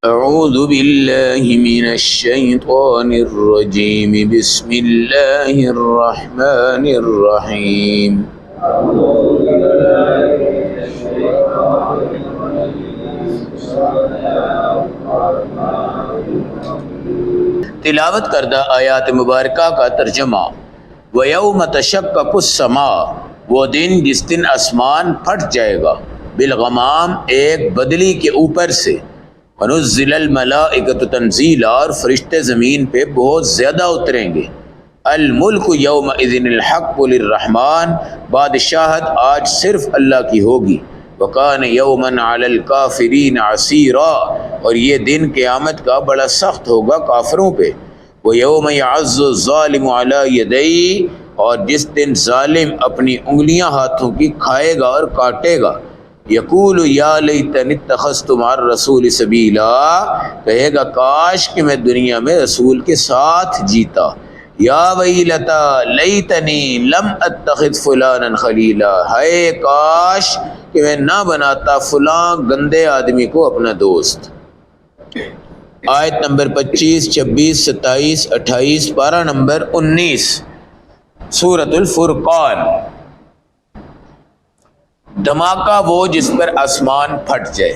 اعوذ باللہ من الشیطان الرجیم بسم اللہ الرحمن الرحیم تلاوت کردہ آیات مبارکہ کا ترجمہ۔ وَيَوْمَ تَشَقَّقُ السَّمَاءُ، وہ دن جس دن آسمان پھٹ جائے گا، بالغمام، ایک بدلی کے اوپر سے، وَنُزِّلَ الْمَلَائِكَةُ تَنزِيلًا، اور فرشتے زمین پہ بہت زیادہ اتریں گے۔ الملک یومئذ الحق للرحمن، بادشاہت آج صرف اللہ کی ہوگی۔ وَكَانَ يَوْمًا عَلَى الْكَافِرِينَ عَسِيرًا، اور یہ دن قیامت کا بڑا سخت ہوگا کافروں پہ۔ وَيَوْمَ يَعَضُّ الظَّالِمُ عَلَى يَدَيْهِ، اور جس دن ظالم اپنی انگلیاں ہاتھوں کی کھائے گا اور کاٹے گا۔ یقول یا لیتنی اتخذت مع الرسول سبیلا، کہے گا کاش کہ میں دنیا میں رسول کے ساتھ جیتا۔ یا ویلتا لیتنی لم اتخذ فلانا خلیلا، ہائے کاش کہ میں نہ بناتا فلاں گندے آدمی کو اپنا دوست۔ آیت نمبر 25، 26، 27، 28، پارہ نمبر 19، سورۃ الفرقان۔ دھماکہ وہ جس پر آسمان پھٹ جائے،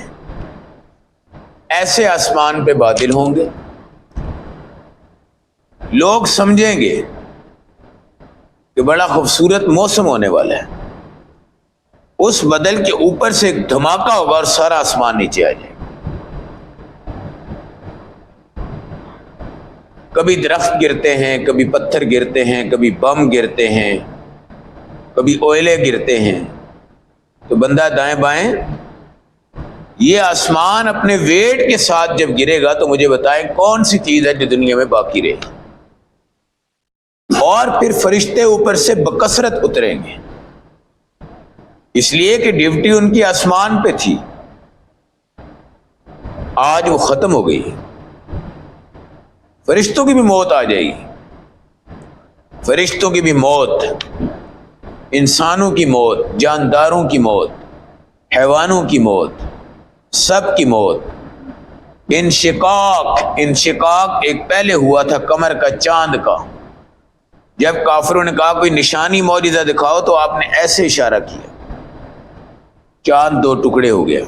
ایسے آسمان پہ بادل ہوں گے، لوگ سمجھیں گے کہ بڑا خوبصورت موسم ہونے والا ہے، اس بادل کے اوپر سے ایک دھماکہ ہوگا اور سارا آسمان نیچے آ جائے گا۔ کبھی درخت گرتے ہیں، کبھی پتھر گرتے ہیں، کبھی بم گرتے ہیں، کبھی اوئلے گرتے ہیں، تو بندہ دائیں بائیں، یہ آسمان اپنے ویٹ کے ساتھ جب گرے گا تو مجھے بتائیں کون سی چیز ہے جو دنیا میں باقی رہے گی۔ اور پھر فرشتے اوپر سے بکثرت اتریں گے، اس لیے کہ ڈیوٹی ان کی آسمان پہ تھی، آج وہ ختم ہو گئی ہے۔ فرشتوں کی بھی موت آ جائے گی، فرشتوں کی بھی موت، انسانوں کی موت، جانداروں کی موت، حیوانوں کی موت، سب کی موت۔ انشقاق ایک پہلے ہوا تھا قمر کا، چاند کا۔ جب کافروں نے کہا کوئی نشانی معجزہ دکھاؤ تو آپ نے ایسے اشارہ کیا، چاند دو ٹکڑے ہو گیا۔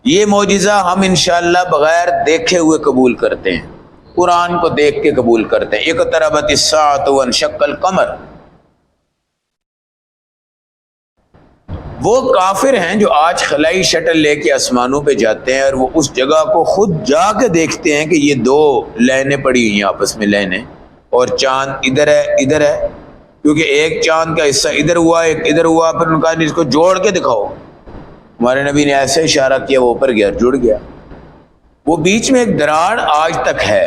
یہ معجزہ ہم انشاءاللہ بغیر دیکھے ہوئے قبول کرتے ہیں، قرآن کو دیکھ کے قبول کرتے ہیں۔ اقتربت الساعۃ وانشق القمر۔ وہ کافر ہیں جو آج خلائی شٹل لے کے آسمانوں پہ جاتے ہیں اور وہ اس جگہ کو خود جا کے دیکھتے ہیں کہ یہ دو لائنیں پڑی ہوئی ہیں آپس میں، لائنیں، اور چاند ادھر ہے ادھر ہے، کیونکہ ایک چاند کا حصہ ادھر ہوا ایک ادھر ہوا، پھر ان کا اس کو جوڑ کے دکھاؤ۔ ہمارے نبی نے ایسے اشارہ کیا، وہ اوپر گیا، جڑ گیا۔ وہ بیچ میں ایک دراڑ آج تک ہے،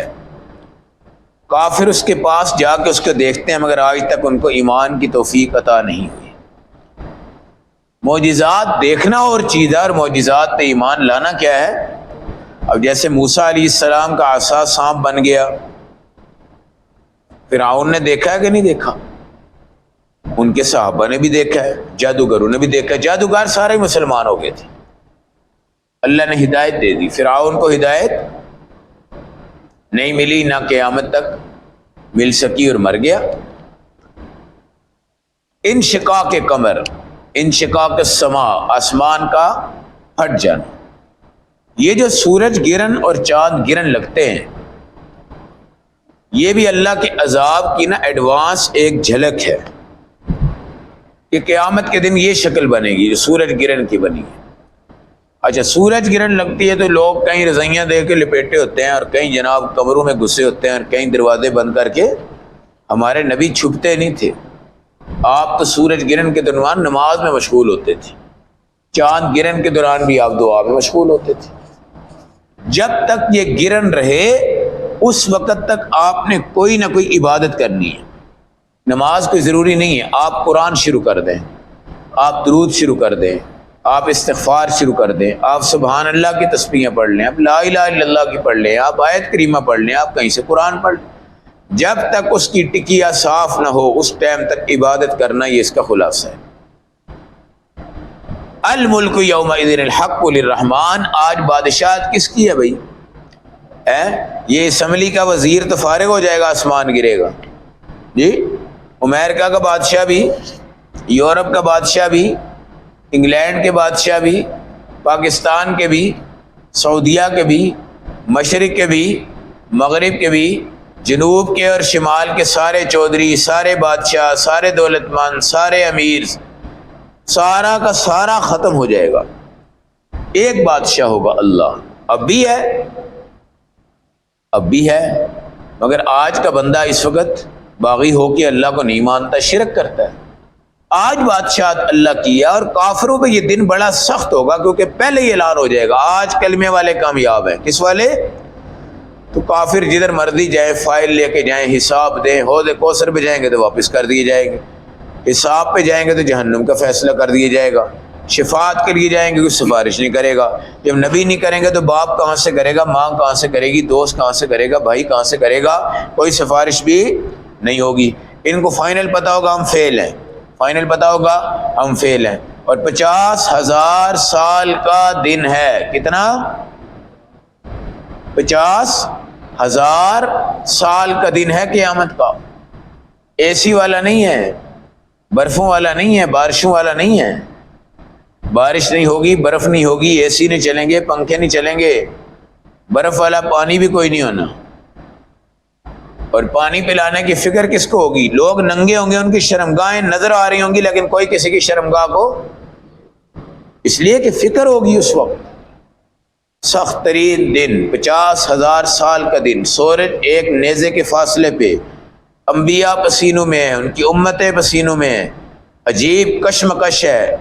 کافر اس کے پاس جا کے اس کو دیکھتے ہیں، مگر آج تک ان کو ایمان کی توفیق عطا نہیں ہوئی۔ معجزات دیکھنا اور چیز ہے، اور معجزات پہ ایمان لانا کیا ہے؟ اب جیسے موسیٰ علیہ السلام کا عصا سانپ بن گیا، فرعون نے دیکھا ہے کہ نہیں دیکھا؟ ان کے صحابہ نے بھی دیکھا ہے، جادوگروں نے بھی دیکھا ہے، جادوگر سارے مسلمان ہو گئے تھے، اللہ نے ہدایت دے دی۔ فرعون کو ہدایت نہیں ملی، نہ قیامت تک مل سکی، اور مر گیا۔ انشقاق قمر، انشقاق السماء، آسمان کا پھٹ جانا۔ یہ جو سورج گرن اور چاند گرن لگتے ہیں، یہ بھی اللہ کے عذاب کی ایڈوانس ایک جھلک ہے کہ قیامت کے دن یہ شکل بنے گی جو سورج گرن کی بنی ہے۔ اچھا، سورج گرہن لگتی ہے تو لوگ کہیں رضائیاں دے کے لپیٹے ہوتے ہیں، اور کہیں جناب کمروں میں گھسے ہوتے ہیں، اور کہیں دروازے بند کر کے۔ ہمارے نبی چھپتے نہیں تھے، آپ تو سورج گرہن کے دوران نماز میں مشغول ہوتے تھے، چاند گرہن کے دوران بھی آپ دعا میں مشغول ہوتے تھے۔ جب تک یہ گرہن رہے اس وقت تک آپ نے کوئی نہ کوئی عبادت کرنی ہے۔ نماز کوئی ضروری نہیں ہے، آپ قرآن شروع کر دیں، آپ درود شروع کر دیں، آپ استغفار شروع کر دیں، آپ سبحان اللہ کی تسبیحیں پڑھ لیں، آپ لا الہ الا اللہ کی پڑھ لیں، آپ آیت کریمہ پڑھ لیں، آپ کہیں سے قرآن پڑھ لیں۔ جب تک اس کی ٹکیا صاف نہ ہو اس ٹائم تک عبادت کرنا، یہ اس کا خلاصہ ہے۔ الملک یومئذ الحق للرحمن، آج بادشاہت کس کی ہے بھائی؟ یہ اسمبلی کا وزیر تو فارغ ہو جائے گا، آسمان گرے گا جی۔ امریکہ کا بادشاہ بھی، یورپ کا بادشاہ بھی، انگلینڈ کے بادشاہ بھی، پاکستان کے بھی، سعودیہ کے بھی، مشرق کے بھی، مغرب کے بھی، جنوب کے اور شمال کے سارے چودھری، سارے بادشاہ، سارے دولت مند، سارے امیر، سارا کا سارا ختم ہو جائے گا، ایک بادشاہ ہوگا اللہ۔ اب بھی ہے، اب بھی ہے، مگر آج کا بندہ اس وقت باغی ہو کے اللہ کو نہیں مانتا، شرک کرتا ہے۔ آج بادشاہت اللہ کی ہے، اور کافروں پہ یہ دن بڑا سخت ہوگا، کیونکہ پہلے ہی اعلان ہو جائے گا آج کلمے والے کامیاب ہیں۔ کس والے؟ تو کافر جدھر مرضی جائیں، فائل لے کے جائیں، حساب دیں، حوض کوثر پہ جائیں گے تو واپس کر دیے جائیں گے، حساب پہ جائیں گے تو جہنم کا فیصلہ کر دیا جائے گا، شفاعت کے لیے جائیں گے کوئی سفارش نہیں کرے گا۔ جب نبی نہیں کریں گے تو باپ کہاں سے کرے گا، ماں کہاں سے کرے گی، دوست کہاں سے کرے گا، بھائی کہاں سے کرے گا، کوئی سفارش بھی نہیں ہوگی۔ ان کو فائنل پتہ ہوگا ہم فیل ہیں، فائنل پتہ ہوگا ہم فیل ہیں۔ اور 50,000 سال کا دن ہے، کتنا؟ 50,000 سال کا دن ہے قیامت کا۔ اے سی والا نہیں ہے، برفوں والا نہیں ہے، بارشوں والا نہیں ہے۔ بارش نہیں ہوگی، برف نہیں ہوگی، اے سی نہیں چلیں گے، پنکھے نہیں چلیں گے، برف والا پانی بھی کوئی نہیں ہونا۔ اور پانی پلانے کی فکر کس کو ہوگی؟ لوگ ننگے ہوں گے، ان کی شرمگاہیں نظر آ رہی ہوں گی، لیکن کوئی کسی کی شرمگاہ کو، اس لیے کہ فکر ہوگی اس وقت۔ سخت ترین دن، 50,000 سال کا دن، سورج ایک نیزے کے فاصلے پہ، انبیاء پسینوں میں ہیں، ان کی امتیں پسینوں میں ہیں، عجیب کشمکش ہے۔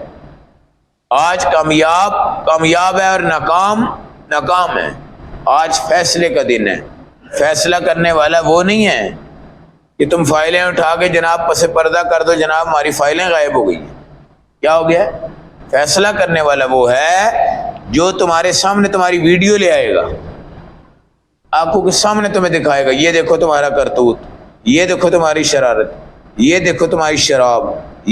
آج کامیاب ہے اور ناکام ہے۔ آج فیصلے کا دن ہے۔ فیصلہ کرنے والا وہ نہیں ہے کہ تم فائلیں اٹھا کے جناب پس پردہ کر دو، جناب ہماری فائلیں غائب ہو گئی، کیا ہو گیا؟ فیصلہ کرنے والا وہ ہے جو تمہارے سامنے تمہاری ویڈیو لے آئے گا، آنکھوں کے سامنے تمہیں دکھائے گا، یہ دیکھو تمہارا کرتوت، یہ دیکھو تمہاری شرارت، یہ دیکھو تمہاری شراب،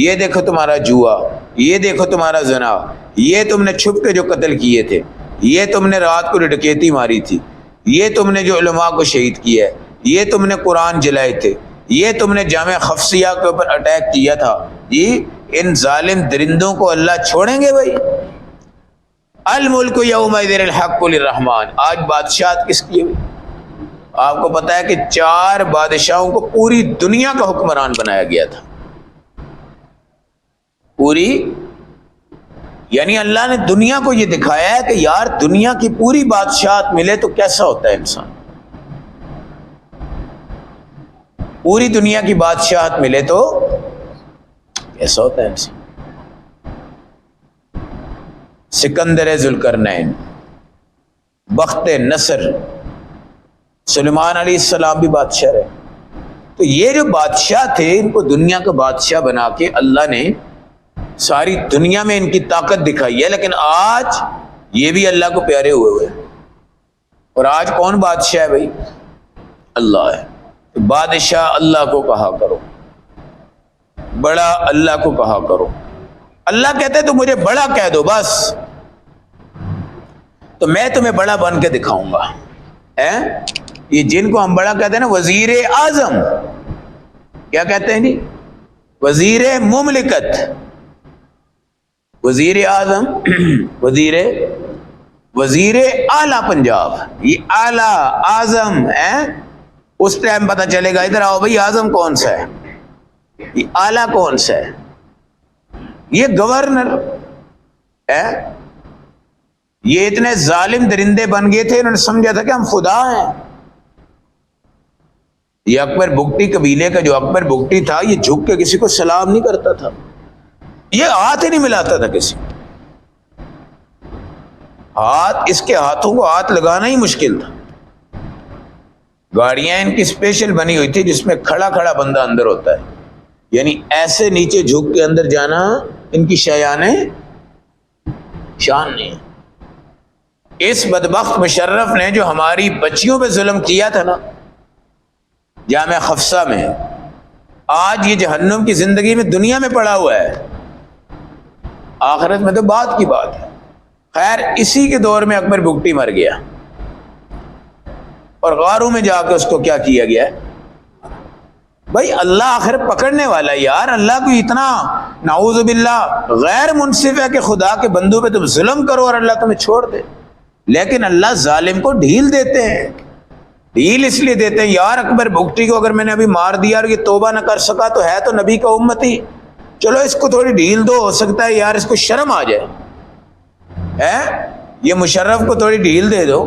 یہ دیکھو تمہارا جوا، یہ دیکھو تمہارا زنا، یہ تم نے چھپ کے جو قتل کیے تھے، یہ تم نے رات کو ڈکیتی ماری تھی، یہ تم نے جو علماء کو شہید کیا ہے، یہ تم نے قرآن جلائے تھے، یہ تم نے جامع خفصیہ کے اوپر اٹیک کیا تھا۔ جی ان ظالم درندوں کو اللہ چھوڑیں گے بھائی؟ الملک یومئذ الحق للرحمن، آج بادشاہت کس کی ہے؟ آپ کو پتا ہے کہ 4 بادشاہوں کو پوری دنیا کا حکمران بنایا گیا تھا، پوری، یعنی اللہ نے دنیا کو یہ دکھایا ہے کہ یار دنیا کی پوری بادشاہت ملے تو کیسا ہوتا ہے انسان، پوری دنیا کی بادشاہت ملے تو کیسا ہوتا ہے انسان۔ سکندر ذوالقرنین، بخت نصر، سلیمان علیہ السلام بھی بادشاہ رہے۔ تو یہ جو بادشاہ تھے، ان کو دنیا کا بادشاہ بنا کے اللہ نے ساری دنیا میں ان کی طاقت دکھائی ہے، لیکن آج یہ بھی اللہ کو پیارے ہوئے اور آج کون بادشاہ ہے بھائی؟ اللہ ہے۔ تو بادشاہ اللہ کو کہا کرو، بڑا اللہ کو کہا کرو۔ اللہ کہتے تو مجھے بڑا کہہ دو بس، تو میں تمہیں بڑا بن کے دکھاؤں گا۔ یہ جن کو ہم بڑا کہتے ہیں نا، وزیر اعظم، کیا کہتے ہیں جی؟ وزیر مملکت، وزیر اعظم، وزیر اعلیٰ پنجاب، یہ اعلیٰ اعظم ہے۔ اس ٹائم پتہ چلے گا، ادھر آؤ بھائی، اعظم کون سا ہے، یہ اعلیٰ کون سا ہے؟ یہ گورنر ہے۔ یہ اتنے ظالم درندے بن گئے تھے، انہوں نے سمجھا تھا کہ ہم خدا ہیں۔ یہ اکبر بگٹی قبیلے کا جو اکبر بگٹی تھا، یہ جھک کے کسی کو سلام نہیں کرتا تھا، یہ ہاتھ ہی نہیں ملاتا تھا کسی ہاتھ، اس کے ہاتھوں کو ہاتھ لگانا ہی مشکل تھا۔ گاڑیاں ان کی اسپیشل بنی ہوئی تھی جس میں کھڑا کھڑا بندہ اندر ہوتا ہے، یعنی ایسے نیچے جھک کے اندر جانا ان کی شان نہیں۔ اس بدبخت مشرف نے جو ہماری بچیوں پہ ظلم کیا تھا نا جامع خفصہ میں، آج یہ جہنم کی زندگی میں دنیا میں پڑا ہوا ہے۔ آخرت میں تو بات کی بات ہے۔ خیر اسی کے دور میں اکبر بگٹی مر گیا اور غاروں میں جا کے اس کو کیا کیا گیا ہے؟ بھائی اللہ آخر پکڑنے والا ہے یار، اللہ کو اتنا نعوذ باللہ غیر منصف ہے کہ خدا کے بندوں پہ تم ظلم کرو اور اللہ تمہیں چھوڑ دے، لیکن اللہ ظالم کو ڈھیل دیتے ہیں۔ ڈھیل اس لیے دیتے ہیں یار اکبر بگٹی کو اگر میں نے ابھی مار دیا اور یہ توبہ نہ کر سکا تو ہے تو نبی کا امتی، چلو اس کو تھوڑی ڈھیل دو، ہو سکتا ہے یار اس کو شرم آ جائے، یہ مشرف کو تھوڑی ڈھیل دے دو،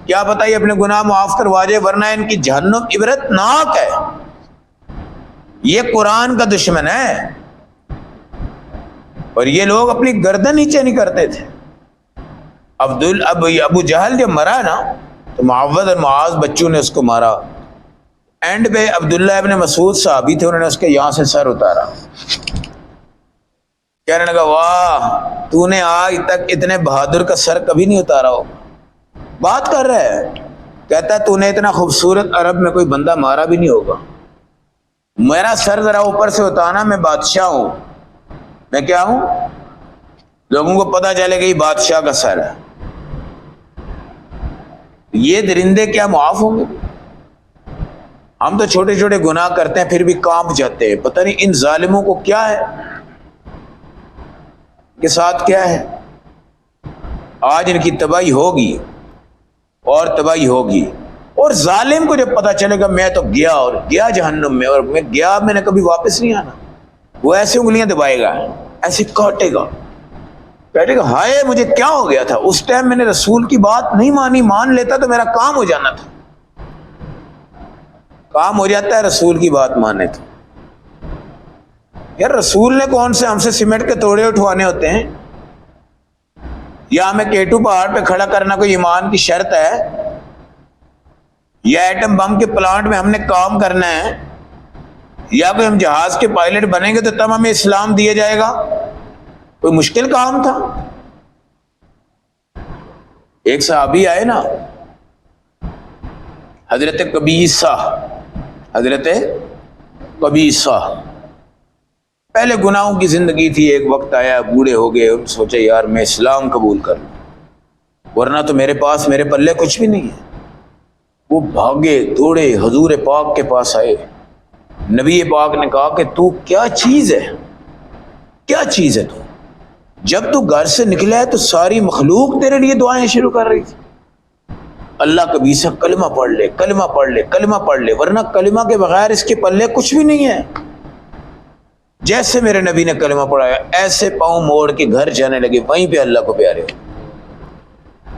کیا پتہ یہ اپنے گناہ معاف کروا جائے، ورنہ ان کی جہنم عبرت ناک ہے۔ یہ قرآن کا دشمن ہے اور یہ لوگ اپنی گردن نیچے نہیں کرتے تھے۔ ابو جہل جب مرا نا تو معوذ اور معاذ بچوں نے اس کو مارا، اینڈ پہ عبداللہ ابن مسعود صحابی تھے، انہوں نے اس کے یہاں سے سر اتارا، کہنے لگا واہ تو نے آج تک اتنے بہادر کا سر کبھی نہیں اتارا ہو۔ بات کر رہا ہے، کہتا ہے تو نے اتنا خوبصورت عرب میں کوئی بندہ مارا بھی نہیں ہوگا، میرا سر ذرا اوپر سے اتارنا، میں بادشاہ ہوں، میں کیا ہوں، لوگوں کو پتہ چلے کہ یہ بادشاہ کا سر ہے۔ یہ درندے کیا معاف ہوں گے؟ ہم تو چھوٹے چھوٹے گناہ کرتے ہیں پھر بھی کانپ جاتے ہیں، پتہ نہیں ان ظالموں کو کیا ہے، کے ساتھ کیا ہے۔ آج ان کی تباہی ہوگی اور تباہی ہوگی، اور ظالم کو جب پتہ چلے گا میں تو گیا اور گیا جہنم میں، اور میں گیا میں نے کبھی واپس نہیں آنا، وہ ایسے انگلیاں دبائے گا، ایسے کاٹے گا، کہے گا ہائے مجھے کیا ہو گیا تھا، اس ٹائم میں نے رسول کی بات نہیں مانی، مان لیتا تو میرا کام ہو جانا تھا۔ کام ہو جاتا ہے رسول کی بات مانے تو۔ یار رسول نے کون سے ہم سے سیمنٹ کے توڑے اٹھوانے ہوتے ہیں، یا ہمیں کیٹو پہاڑ پہ کھڑا کرنا کوئی ایمان کی شرط ہے، یا ایٹم بم کے پلانٹ میں ہم نے کام کرنا ہے، یا کوئی ہم جہاز کے پائلٹ بنیں گے تو تب ہمیں اسلام دیا جائے گا، کوئی مشکل کام تھا؟ ایک صحابی آئے نا حضرت قبیصہ، پہلے گناہوں کی زندگی تھی، ایک وقت آیا بوڑھے ہو گئے، سوچے یار میں اسلام قبول کر لوں ورنہ تو میرے پاس میرے پلے کچھ بھی نہیں ہے۔ وہ بھاگے دوڑے حضور پاک کے پاس آئے، نبی پاک نے کہا کہ تو کیا چیز ہے، کیا چیز ہے تو، جب تو گھر سے نکلا ہے تو ساری مخلوق تیرے لیے دعائیں شروع کر رہی تھی، اللہ قبیصہ کلمہ پڑھ لے، کلمہ پڑھ لے، کلمہ پڑھ لے، ورنہ کلمہ کے بغیر اس کے پلے کچھ بھی نہیں ہے۔ جیسے میرے نبی نے کلمہ پڑھایا ایسے پاؤں موڑ کے گھر جانے لگے، وہیں پہ اللہ کو پیارے ہو۔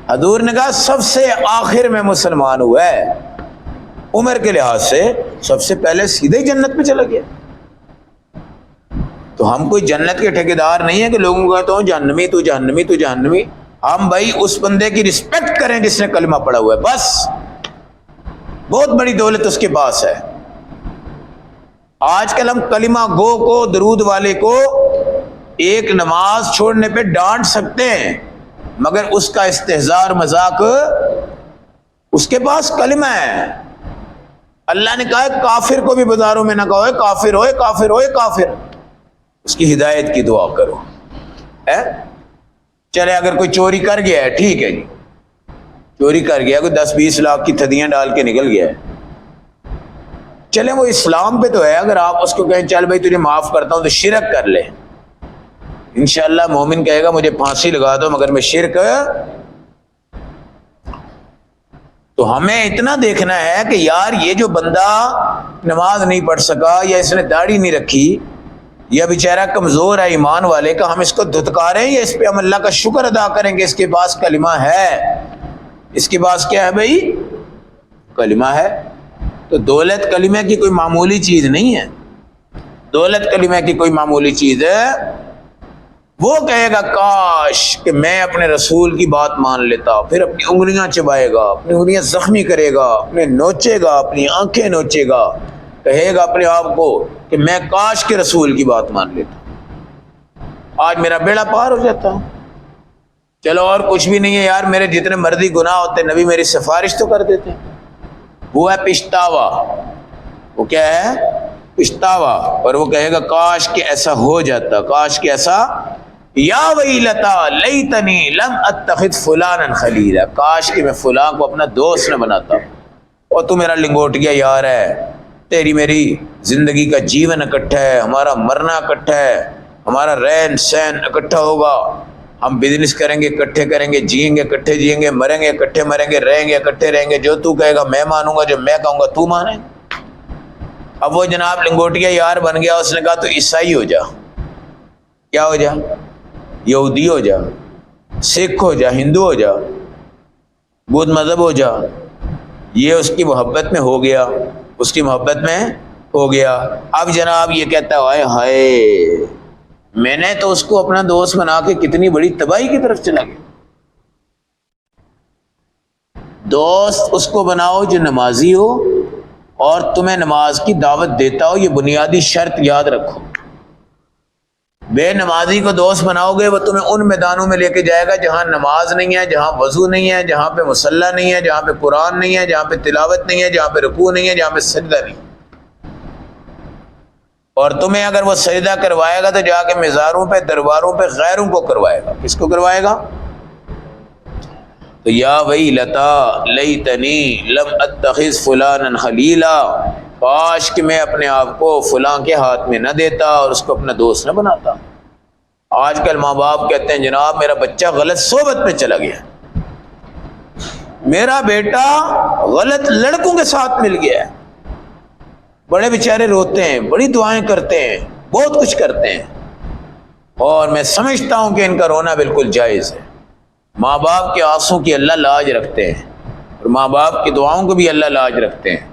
حضور نے کہا سب سے آخر میں مسلمان ہوا ہے، عمر کے لحاظ سے سب سے پہلے سیدھے جنت میں چلا گیا۔ تو ہم کوئی جنت کے ٹھیکیدار نہیں ہے کہ لوگوں کو کہتا ہوں جہنمی تو جہنمی تو جہنمی، ہم بھائی اس بندے کی رسپیکٹ کریں جس نے کلمہ پڑھا ہوا ہے، بس بہت بڑی دولت اس کے پاس ہے۔ آج کل ہم کلمہ گو کو، درود والے کو ایک نماز چھوڑنے پہ ڈانٹ سکتے ہیں، مگر اس کا استہزاء اور مذاق، اس کے پاس کلمہ ہے۔ اللہ نے کہا ہے کافر کو بھی بازاروں میں نہ کہو اے کافر ہوئے کافر ہوئے کافر، اس کی ہدایت کی دعا کرو۔ چلے اگر کوئی چوری کر گیا ہے، ٹھیک ہے جی، چوری کر گیا، کوئی 10-20 لاکھ کی تھدیاں ڈال کے نکل گیا ہے، چلیں وہ اسلام پہ تو ہے، اگر آپ اس کو کہیں چل بھائی تجھے معاف کرتا ہوں تو شرک کر لے، انشاءاللہ مومن کہے گا مجھے پھانسی لگا دو مگر میں شرک۔ تو ہمیں اتنا دیکھنا ہے کہ یار یہ جو بندہ نماز نہیں پڑھ سکا، یا اس نے داڑھی نہیں رکھی، یا بیچارہ کمزور ہے ایمان والے کا، ہم اس کو دھتکاریں یا اس پہ ہم اللہ کا شکر ادا کریں کہ اس کے پاس کلمہ ہے؟ اس کے پاس کیا ہے بھائی؟ کلمہ ہے۔ تو دولت کلمہ کی کوئی معمولی چیز نہیں ہے، دولت کلمہ کی کوئی معمولی چیز ہے۔ وہ کہے گا کاش کہ میں اپنے رسول کی بات مان لیتا، پھر اپنی انگلیاں چبائے گا، اپنی انگلیاں زخمی کرے گا، اپنے نوچے گا، اپنی آنکھیں نوچے گا، کہے گا اپنے آپ کو کہ میں کاش کے رسول کی بات مان لیتا، آج میرا بیڑا پار ہو جاتا۔ چلو اور کچھ بھی نہیں ہے یار، میرے جتنے مرضی گناہ ہوتے نبی میری سفارش تو کر دیتے۔ وہ ہے پچھتاوا، وہ کیا ہے؟ پچھتاوا، اور وہ کہے گا کاش کہ ایسا ہو جاتا، کاش کہ ایسا یا ویلتا لیتنی لم اتخذ فلانا خلیلا، کاش کہ میں فلاں کو اپنا دوست نہ بناتا، اور تو میرا لنگوٹیا یار ہے، تیری میری زندگی کا جیون اکٹھا ہے، ہمارا مرنا اکٹھا ہے، ہمارا رہن سہن اکٹھا ہوگا، ہم بزنس کریں گے اکٹھے کریں گے، جئیں گے اکٹھے جئیں گے، مریں گے اکٹھے مریں گے، رہیں گے اکٹھے رہیں گے، جو تو کہے گا میں مانوں گا، جو میں کہوں گا تو مانے۔ اب وہ جناب لنگوٹیا یار بن گیا، اس نے کہا تو عیسائی ہو جا، کیا ہو جا؟ یہودی ہو جا، سکھ ہو جا، ہندو ہو جا، بدھ مذہب ہو جا۔ یہ اس کی محبت میں ہو گیا، اس کی محبت میں ہو گیا۔ اب جناب یہ کہتا ہے ہائے ہائے، میں نے تو اس کو اپنا دوست بنا کے کتنی بڑی تباہی کی طرف چلا گیا۔ دوست اس کو بناؤ جو نمازی ہو اور تمہیں نماز کی دعوت دیتا ہو، یہ بنیادی شرط یاد رکھو۔ بے نمازی کو دوست بناؤ گے، وہ تمہیں ان میدانوں میں لے کے جائے گا جہاں نماز نہیں ہے، جہاں وضو نہیں ہے، جہاں پہ مصلی نہیں ہے، جہاں پہ قرآن نہیں ہے، جہاں پہ تلاوت نہیں ہے، جہاں پہ رکوع نہیں ہے، جہاں پہ سجدہ نہیں ہے۔ اور تمہیں اگر وہ سجدہ کروائے گا تو جا کے مزاروں پہ، درباروں پہ غیروں کو کروائے گا۔ کس کو کروائے گا؟ تو یا ویلتا لیتنی لم اتخذ فلانا خلیلا، کاش کہ میں اپنے آپ کو فلاں کے ہاتھ میں نہ دیتا اور اس کو اپنا دوست نہ بناتا۔ آج کل ماں باپ کہتے ہیں جناب میرا بچہ غلط صحبت میں چلا گیا، میرا بیٹا غلط لڑکوں کے ساتھ مل گیا ہے۔ بڑے بیچارے روتے ہیں، بڑی دعائیں کرتے ہیں، بہت کچھ کرتے ہیں، اور میں سمجھتا ہوں کہ ان کا رونا بالکل جائز ہے۔ ماں باپ کے آنسوں کی اللہ لاج رکھتے ہیں، اور ماں باپ کی دعاؤں کو بھی اللہ لاج رکھتے ہیں۔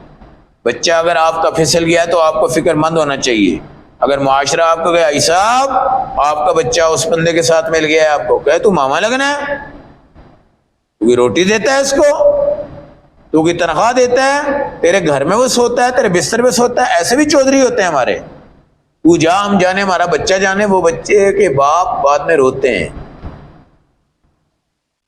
بچہ اگر آپ کا پھسل گیا ہے تو آپ کو فکر مند ہونا چاہیے۔ اگر معاشرہ آپ کو کہے صاحب آپ کا بچہ اس بندے کے ساتھ مل گیا ہے، آپ کو کہے تو ماما لگنا ہے، تو کی روٹی دیتا ہے اس کو، تو کی تنخواہ دیتا ہے، تیرے گھر میں وہ سوتا ہے، تیرے بستر پہ سوتا ہے۔ ایسے بھی چودھری ہوتے ہیں ہمارے، تو جا ہم جانے ہمارا بچہ جانے۔ وہ بچے کے باپ بعد میں روتے ہیں،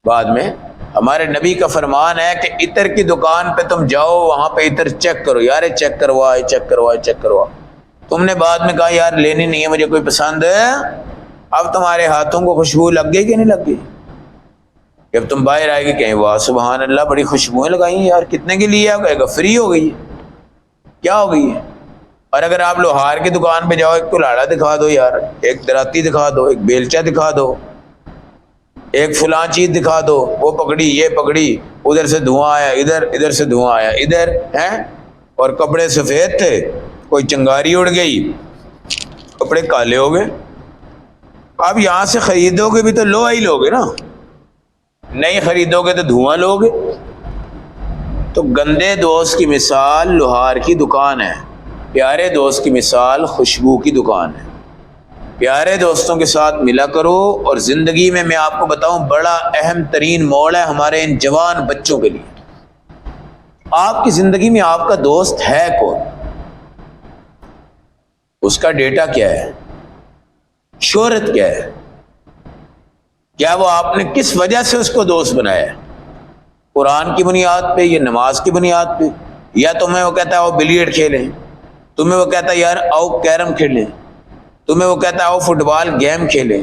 بعد میں۔ ہمارے نبی کا فرمان ہے کہ عطر کی دکان پہ تم جاؤ، وہاں پہ عطر چیک کرو، یار چیک کروا، چیک کروا، چیک کروا۔ تم نے بعد میں کہا یار لینی نہیں ہے مجھے کوئی پسند ہے، اب تمہارے ہاتھوں کو خوشبو لگ گئی کہ نہیں لگ گئی؟ جب تم باہر آئے گی کہیں واہ سبحان اللہ بڑی خوشبوئیں لگائی ہیں یار، کتنے کی لی ہے؟ کہے گا فری ہو گئی ہے۔ کیا ہو گئی ہے؟ اور اگر آپ لوہار کی دکان پہ جاؤ، ایک کلاڑا دکھا دو یار، ایک دراتی دکھا دو، ایک بیلچا دکھا دو، ایک فلاں چیز دکھا دو، وہ پکڑی یہ پکڑی، ادھر سے دھواں آیا ادھر، ادھر سے دھواں آیا ادھر ہے، اور کپڑے سفید تھے، کوئی چنگاری اڑ گئی، کپڑے کالے ہو گئے۔ اب یہاں سے خریدو گے بھی تو لو ہی لوگے نا، نہیں خریدو گے تو دھواں لوگے۔ تو گندے دوست کی مثال لوہار کی دکان ہے، پیارے دوست کی مثال خوشبو کی دکان ہے۔ پیارے دوستوں کے ساتھ ملا کرو، اور زندگی میں آپ کو بتاؤں بڑا اہم ترین موڑ ہے ہمارے ان جوان بچوں کے لیے۔ آپ کی زندگی میں آپ کا دوست ہے کون؟ اس کا ڈیٹا کیا ہے؟ شہرت کیا ہے؟ کیا وہ آپ نے کس وجہ سے اس کو دوست بنایا ہے؟ قرآن کی بنیاد پہ یا نماز کی بنیاد پہ؟ یا تمہیں وہ کہتا ہے آؤ بلیئرڈ کھیلیں، تمہیں وہ کہتا ہے یار آؤ کیرم کھیلیں، تمہیں وہ کہتا ہے آؤ فٹ بال گیم کھیلیں،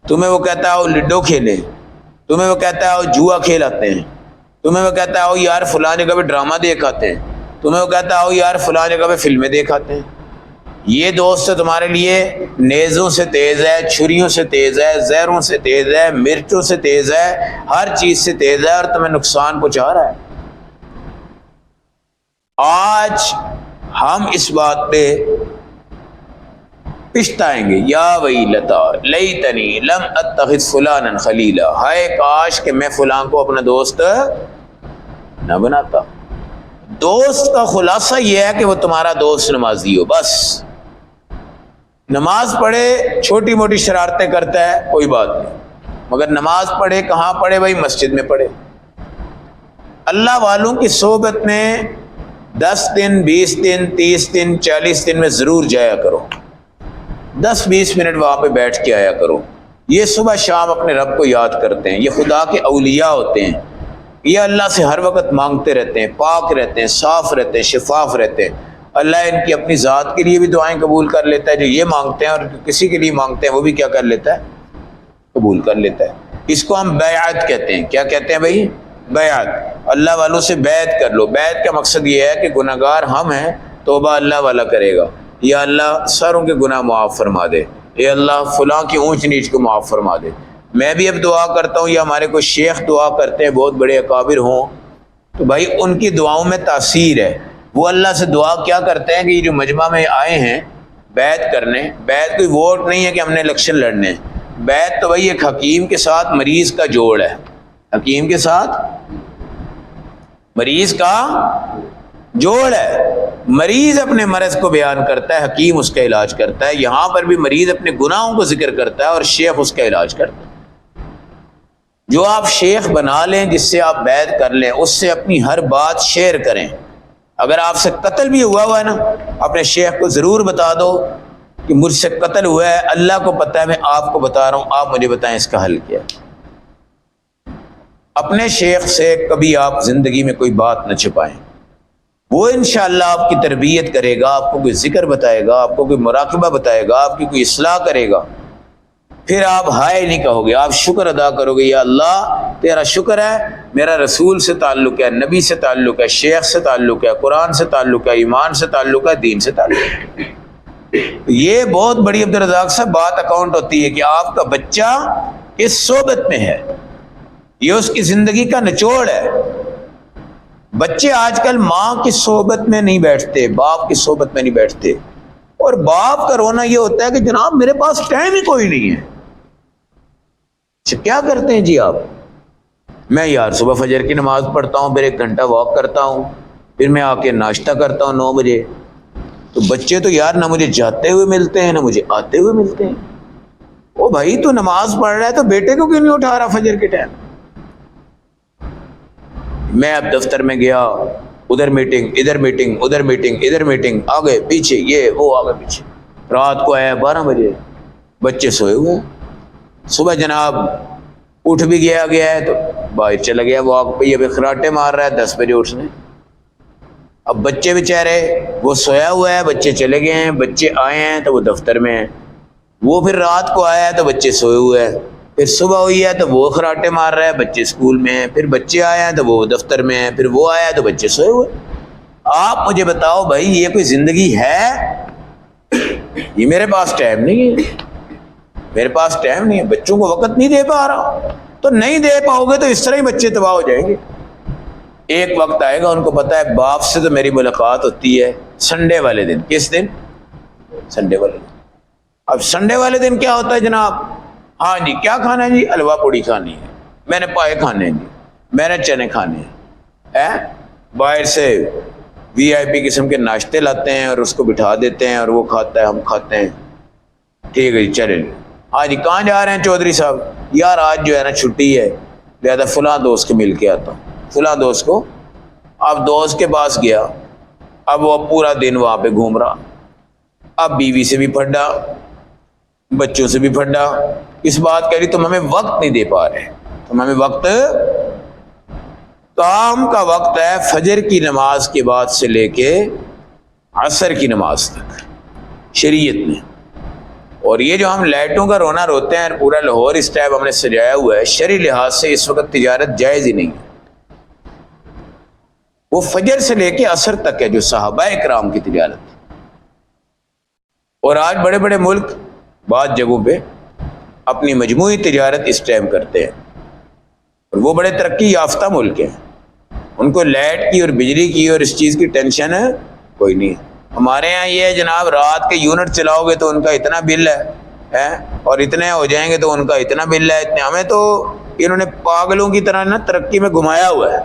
تمہیں وہ کہتا ہے آؤ لڈو کھیلیں، تمہیں وہ کہتا ہے آؤ جوا کھیل آتے ہیں، تمہیں وہ کہتا ہے آؤ یار فلاں جگہ پہ ڈرامہ دیکھ آتے ہیں، تمہیں وہ کہتا ہے آؤ یار فلاں جگہ پہ فلمیں دیکھ آتے ہیں۔ یہ دوست تمہارے لیے نیزوں سے تیز ہے، چھریوں سے تیز ہے، زہروں سے تیز ہے، مرچوں سے تیز ہے، ہر چیز سے تیز ہے، اور تمہیں نقصان پہنچا رہا ہے۔ آج ہم اس بات پہ پچھتائیں گے، یا ویلتا لیتنی لم اتخذ فلانا خلیلا، ہائے کاش کہ میں فلاں کو اپنا دوست نہ بناتا۔ دوست کا خلاصہ یہ ہے کہ وہ تمہارا دوست نمازی ہو، بس نماز پڑھے، چھوٹی موٹی شرارتیں کرتا ہے کوئی بات نہیں، مگر نماز پڑھے کہاں پڑھے؟ بھائی مسجد میں پڑھے۔ اللہ والوں کی صحبت میں 10 دن 20 دن 30 دن 40 دن میں ضرور جایا کرو، 10-20 منٹ وہاں پہ بیٹھ کے آیا کرو۔ یہ صبح شام اپنے رب کو یاد کرتے ہیں، یہ خدا کے اولیاء ہوتے ہیں، یہ اللہ سے ہر وقت مانگتے رہتے ہیں، پاک رہتے ہیں، صاف رہتے ہیں، شفاف رہتے ہیں۔ اللہ ان کی اپنی ذات کے لیے بھی دعائیں قبول کر لیتا ہے، جو یہ مانگتے ہیں، اور کسی کے لیے مانگتے ہیں وہ بھی کیا کر لیتا ہے؟ قبول کر لیتا ہے۔ اس کو ہم بیعت کہتے ہیں۔ کیا کہتے ہیں بھائی؟ بیعت۔ اللہ والوں سے بیعت کر لو۔ بیعت کا مقصد یہ ہے کہ گناہ گار ہم ہیں، توبہ اللہ والا کرے گا، یا اللہ ساروں کے گناہ معاف فرما دے، اے اللہ فلاں کی اونچ نیچ کو معاف فرما دے۔ میں بھی اب دعا کرتا ہوں یا ہمارے کوئی شیخ دعا کرتے ہیں، بہت بڑے اکابر ہوں، تو بھائی ان کی دعاؤں میں تاثیر ہے۔ وہ اللہ سے دعا کیا کرتے ہیں کہ یہ جو مجمع میں آئے ہیں بیعت کرنے، بیعت کوئی ووٹ نہیں ہے کہ ہم نے الیکشن لڑنے، بیعت تو بھائی ایک حکیم کے ساتھ مریض کا جوڑ ہے، حکیم کے ساتھ مریض کا جوڑ ہے۔ مریض اپنے مرض کو بیان کرتا ہے، حکیم اس کا علاج کرتا ہے۔ یہاں پر بھی مریض اپنے گناہوں کو ذکر کرتا ہے اور شیخ اس کا علاج کرتا ہے۔ جو آپ شیخ بنا لیں، جس سے آپ بیعت کر لیں، اس سے اپنی ہر بات شیئر کریں۔ اگر آپ سے قتل بھی ہوا ہے نا، اپنے شیخ کو ضرور بتا دو کہ مجھ سے قتل ہوا ہے، اللہ کو پتہ ہے، میں آپ کو بتا رہا ہوں، آپ مجھے بتائیں اس کا حل کیا ہے۔ اپنے شیخ سے کبھی آپ زندگی میں کوئی بات نہ چھپائیں، وہ انشاءاللہ آپ کی تربیت کرے گا، آپ کو کوئی ذکر بتائے گا، آپ کو کوئی مراقبہ بتائے گا، آپ کی کوئی اصلاح کرے گا، پھر آپ ہائے نہیں کہو گے، آپ شکر ادا کرو گے، یا اللہ تیرا شکر ہے، میرا رسول سے تعلق ہے، نبی سے تعلق ہے، شیخ سے تعلق ہے، قرآن سے تعلق ہے، ایمان سے تعلق ہے، دین سے تعلق ہے۔ یہ بہت بڑی عبدالرزاق صاحب بات اکاؤنٹ ہوتی ہے کہ آپ کا بچہ اس صحبت میں ہے، یہ اس کی زندگی کا نچوڑ ہے۔ بچے آج کل ماں کی صحبت میں نہیں بیٹھتے، باپ کی صحبت میں نہیں بیٹھتے، اور باپ کا رونا یہ ہوتا ہے کہ جناب میرے پاس ٹائم ہی کوئی نہیں ہے۔ کیا کرتے ہیں جی آپ؟ میں یار صبح فجر کی نماز پڑھتا ہوں، پھر 1 گھنٹہ واک کرتا ہوں، پھر میں آ کے ناشتہ کرتا ہوں 9 بجے۔ تو بچے تو یار نہ مجھے جاتے ہوئے ملتے ہیں، نہ مجھے آتے ہوئے ملتے ہیں۔ او بھائی تو نماز پڑھ رہا ہے تو بیٹے کو کیوں نہیں اٹھا رہا فجر کے ٹائم؟ میں اب دفتر میں گیا، ادھر میٹنگ، ادھر میٹنگ، ادھر میٹنگ، ادھر میٹنگ، آگے پیچھے یہ وہ، آگے پیچھے۔ رات کو آیا 12 بجے، بچے سوئے ہوئے ہیں۔ صبح جناب اٹھ بھی گیا ہے تو باہر چلا گیا واک پہ، یہ بھی خراٹے مار رہا ہے 10 بجے اٹھنے۔ اب بچے بیچارے وہ سویا ہوا ہے، بچے چلے گئے ہیں، بچے آئے ہیں تو وہ دفتر میں ہیں، وہ پھر رات کو آیا ہے تو بچے سوئے ہوئے ہیں، پھر صبح ہوئی ہے تو وہ خراٹے مار رہا ہے، بچے اسکول میں ہیں، پھر بچے آئے ہیں تو وہ دفتر میں ہیں، پھر وہ آیا ہے تو بچے سوئے ہوئے۔ آپ مجھے بتاؤ بھائی یہ کوئی زندگی ہے؟ یہ میرے پاس ٹائم نہیں ہے، میرے پاس ٹائم نہیں ہے، بچوں کو وقت نہیں دے پا رہا۔ تو نہیں دے پاؤ گے تو اس طرح ہی بچے تباہ ہو جائیں گے۔ ایک وقت آئے گا ان کو پتا ہے باپ سے تو میری ملاقات ہوتی ہے سنڈے والے دن۔ کس دن؟ سنڈے والے دن۔ اب سنڈے والے دن کیا ہوتا ہے جناب؟ ہاں جی کیا کھانا ہے جی؟ حلوہ پوڑی کھانی ہے، میں نے پائے کھانے ہیں جی، میں نے چنے کھانے ہیں۔ باہر سے وی آئی پی قسم کے ناشتے لاتے ہیں اور اس کو بٹھا دیتے ہیں اور وہ کھاتا ہے، ہم کھاتے ہیں، ٹھیک ہے جی چلے۔ ہاں جی کہاں جا رہے ہیں چودھری صاحب؟ یار آج جو ہے نا چھٹی ہے، لہٰذا فلاں دوست کے مل کے آتا ہوں۔ فلاں دوست کو، اب دوست کے پاس گیا، اب وہ پورا دن وہاں پہ گھوم رہا، اب بیوی سے بھی پھڈا، بچوں سے بھی پھڈا، اس بات کہہ رہی تم ہمیں وقت نہیں دے پا رہے، تم ہمیں وقت، کام کا وقت ہے فجر کی نماز کے بعد سے لے کے عصر کی نماز تک شریعت میں۔ اور یہ جو ہم لائٹوں کا رونا روتے ہیں، پورا لاہور اس ٹائم ہم نے سجایا ہوا ہے، شرعی لحاظ سے اس وقت تجارت جائز ہی نہیں ہے۔ وہ فجر سے لے کے عصر تک ہے جو صحابہ اکرام کی تجارت تھی۔ اور آج بڑے بڑے ملک بعض جگہوں پہ اپنی مجموعی تجارت اس ٹائم کرتے ہیں، اور وہ بڑے ترقی یافتہ ملک ہیں، ان کو لائٹ کی اور بجلی کی اور اس چیز کی ٹینشن ہے کوئی نہیں ہے۔ ہمارے ہاں یہ ہے جناب رات کے یونٹ چلاؤ گے تو ان کا اتنا بل ہے، اور اتنے ہو جائیں گے تو ان کا اتنا بل ہے، اتنے۔ ہمیں تو انہوں نے پاگلوں کی طرح نا ترقی میں گھمایا ہوا ہے۔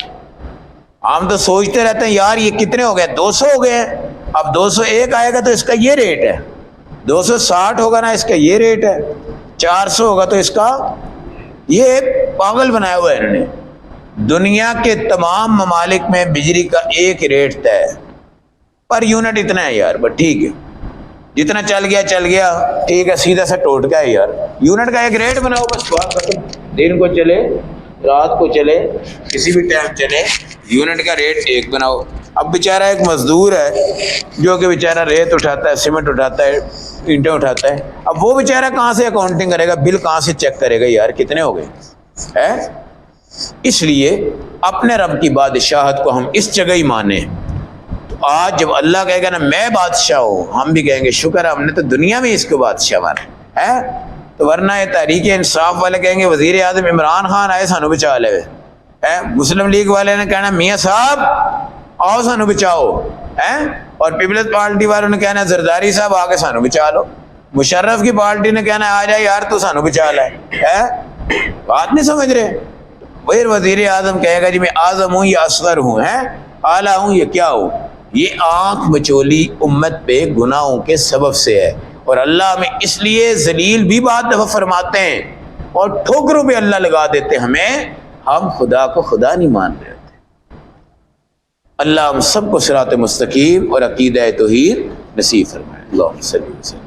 ہم تو سوچتے رہتے ہیں یار یہ کتنے ہو گئے، 200 ہو گئے ہیں، اب 201 آئے گا تو اس کا یہ ریٹ ہے، 260 ہوگا نا اس کا یہ ریٹ ہے، 400 ہوگا تو اس کا یہ پاگل بنایا ہوا ہے انہوں نے۔ دنیا کے تمام ممالک میں بجلی کا ایک ریٹ طے ہے، پر یونٹ اتنا ہے یار، بس ٹھیک ہے، جتنا چل گیا ٹھیک ہے، سیدھا سا ٹوٹکا ہے یار، یونٹ کا ایک ریٹ بناؤ بس، بات ختم۔ دن کو چلے، رات کو چلے، کسی بھی ٹائم چلے، یونٹ کا ریٹ ایک بناؤ۔ اب بیچارہ ایک مزدور ہے جو کہ بیچارہ ریت اٹھاتا ہے، سیمنٹ اٹھاتا ہے، اینٹیں اٹھاتا ہے، اب وہ بیچارہ کہاں سے اکاؤنٹنگ کرے گا، بل کہاں سے چیک کرے گا یار کتنے ہو گئے ہے؟ اس لیے اپنے رب کی بادشاہت کو ہم اس جگہ ہی مانیں۔ تو آج جب اللہ کہے گا نا میں بادشاہ ہوں، ہم بھی کہیں گے شکر ہے ہم نے تو دنیا میں اس کو بادشاہ مانا ہے۔ تو ورنہ یہ تحریک انصاف والے کہیں گے وزیر اعظم عمران خان آئے سانو بچا لے، مسلم لیگ والے نے کہنا میاں صاحب آؤ سانو بچاؤ، اور پیپلز پارٹی والوں نے کہنا زرداری صاحب آ کے سانو بچا لو، مشرف کی پارٹی نے کہنا آ جائے یار تو سانو بچا لائے، بات نہیں سمجھ رہے۔ پھر وزیر اعظم کہے گا جی میں اعظم ہوں یا اصغر ہوں، اعلیٰ ہوں یا کیا ہوں؟ یہ آنکھ مچولی امت پہ گناہوں کے سبب سے ہے، اور اللہ ہمیں اس لیے ذلیل بھی بات دفعہ فرماتے ہیں اور ٹھوکروں پہ اللہ لگا دیتے ہمیں، ہم خدا کو خدا نہیں مان رہے ہوتے۔ اللہ ہم سب کو صراط مستقیم اور عقیدہ توحید نصیب فرمائے۔ اللہم صلی اللہ علیہ وسلم۔